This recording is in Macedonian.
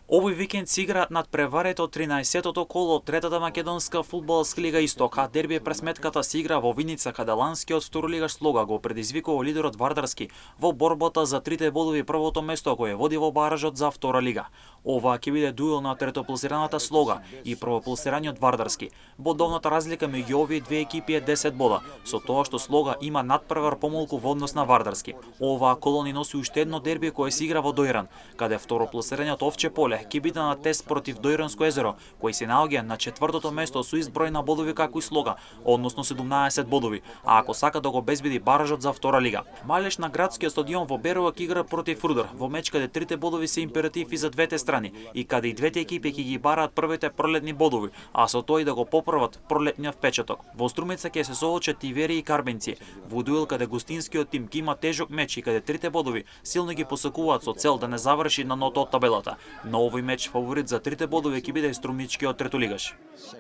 Овој викенд се играат надпреварите од 13-тото коло од третата македонска фудбалска лига Исток, а дерби пресметката се игра во Виница, каде ланскиот второлигаш Слога го предизвикува лидерот Вардарски во борбата за трите бодови првото место кое води во баражот за втора лига. Ова ќе биде дуел на третопласираната Слога и првопласираниот Вардарски. Бодовната разлика меѓу овие две екипи е 10 бода, со тоа што Слога има надпревар помалку во однос на Вардарски. Оваа коло ни носи уште едно дерби кое се игра во Дојран, каде второпласираниот Овче Поле ќе биде на тест против Дојранско езеро, кој се наоѓа на четвртото место со ист број на бодови како и Слога, односно 17 бодови, а ако сака да го обезбеди баражот за втора лига. Малеш на градскиот стадион во Берова ќе игра против Рудар, во меч каде трите бодови се императив и за двете страни и каде и двете екипи ќе ги бараат првите пролетни бодови, а со тоа и да го поправат пролетниот впечаток. Во Струмица ќе се соочат Тивери и Карбенци, во дуел каде гостинскиот тим ќе има тежок меч и каде трите бодови силно ги посакуваат со цел да не заврши на ното од табелата. На овој меч фаворит за трите бодови ќе биде струмичкиот третолигаш.